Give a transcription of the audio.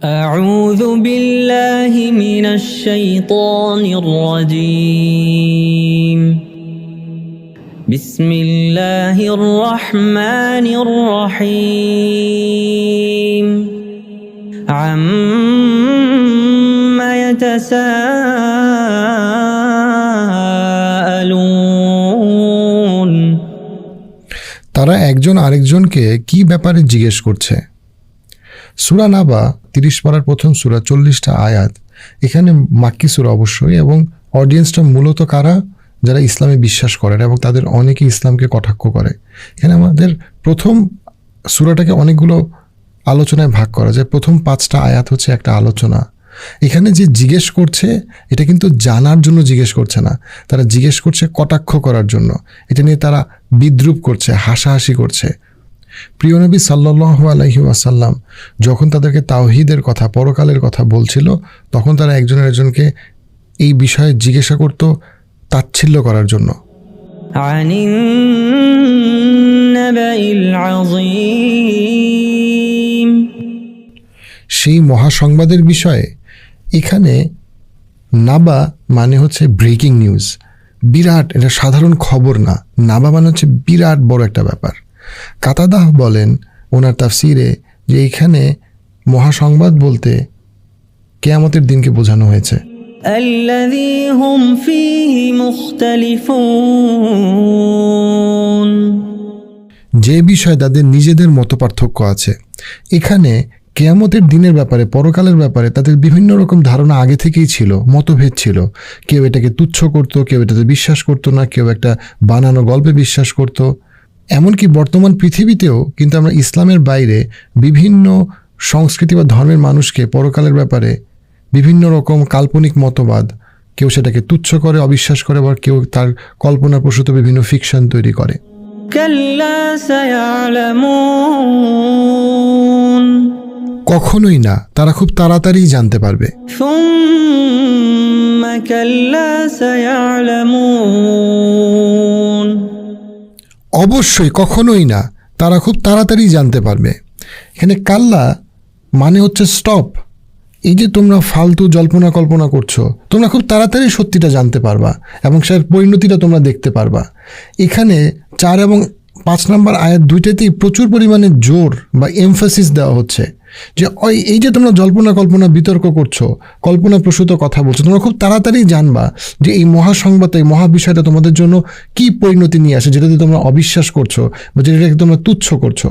أعوذ بالله من الشيطان الرجيم بسم الله الرحمن الرحيم عما يتساءلون তারা একজন আরেকজনকে কি ব্যাপারে জিজ্ঞেস করছে। সূরা নাবা 30 পারার প্রথম সূরা 40টা আয়াত। এখানে মাক্কি সূরা অবশ্যই, এবং অডিয়েন্সটা মূলত কারা? যারা ইসলামে বিশ্বাস করেন এবং তাদের অনেকে ইসলামকে কটাক্ষ করে। এখানে আমাদের প্রথম সূরাটাকে অনেকগুলো আলোচনায় ভাগ করা যায়। প্রথম 5টা আয়াত হচ্ছে একটা আলোচনা। এখানে যে জিজ্ঞেস করছে এটা কিন্তু জানার জন্য জিজ্ঞেস করছে না, তারা জিজ্ঞেস করছে কটাক্ষ করার জন্য। এটা নিয়ে তারা বিদ্রূপ করছে, হাসাহাসি করছে। প্রিয় নবী সাল্লাল্লাহু আলাইহি ওয়াসাল্লাম যখন তাদেরকে তাওহীদের কথা, পরকালের কথা বলছিল, তখন তারা একজনের একজনকে এই বিষয়ে জিজ্ঞাসা করত তাচ্ছিল্য করার জন্য। আনিন নাবাইল আযীম, সেই মহাসংবাদের বিষয়ে। এখানে নাবা মানে হচ্ছে ব্রেকিং নিউজ, বিরাট, এটা সাধারণ খবর না। নাবা মানে হচ্ছে বিরাট বড় একটা ব্যাপার। কাতাদাহ বলেন ওনার তাফসিরে যে এখানে মহাসংবাদ বলতে কিয়ামতের দিনকে বোঝানো হয়েছে। الذي هم فيه مختلفون, যে বিষয়ে তাদের নিজেদের মতপার্থক্য আছে। এখানে কিয়ামতের দিনের ব্যাপারে, পরকালের ব্যাপারে তাদের বিভিন্ন রকম ধারণা আগে থেকেই ছিল, মতভেদ ছিল। কেউ এটাকে তুচ্ছ করত, কেউ এটাতে বিশ্বাস করতো না, কেউ একটা বানানো গল্পে বিশ্বাস করত। এমনকি বর্তমান পৃথিবীতেও কিন্তু আমরা ইসলামের বাইরে বিভিন্ন সংস্কৃতি বা ধর্মের মানুষকে পরকালের ব্যাপারে বিভিন্ন রকম কাল্পনিক মতবাদ, কেউ সেটাকে তুচ্ছ করে, অবিশ্বাস করে, আবার কেউ তার কল্পনাপ্রসূত বিভিন্ন ফিকশন তৈরি করে। كلا سيعلمون, কখনোই না, তারা খুব তাড়াতাড়ি জানতে পারবে। ثم كلا سيعلمون, অবশ্যই কখনোই না, তারা খুব তাড়াতাড়ি জানতে পারবে। এখানে কাল্লা মানে হচ্ছে স্টপ। এই যে তোমরা ফালতু জল্পনা কল্পনা করছো, তোমরা খুব তাড়াতাড়ি সত্যিটা জানতে পারবা এবং সেটার পরিণতিটা তোমরা দেখতে পারবা। এখানে 4 এবং 5 নম্বর আয়াত দুইটাতেই প্রচুর পরিমাণে জোর বা এমফাসিস দেওয়া হচ্ছে যে এই যে তোমরা জল্পনা কল্পনা বিতর্ক করছো, কল্পনাপ্রসূত কথা বলছো, তোমরা খুব তাড়াতাড়ি জানবা যে এই মহাসংবাদ, এই মহা বিষয়টা তোমাদের জন্য কি পরিণতি নিয়ে আসে, যেটাতে তোমরা অবিশ্বাস করছো বা যেটাকে তোমরা তুচ্ছ করছো।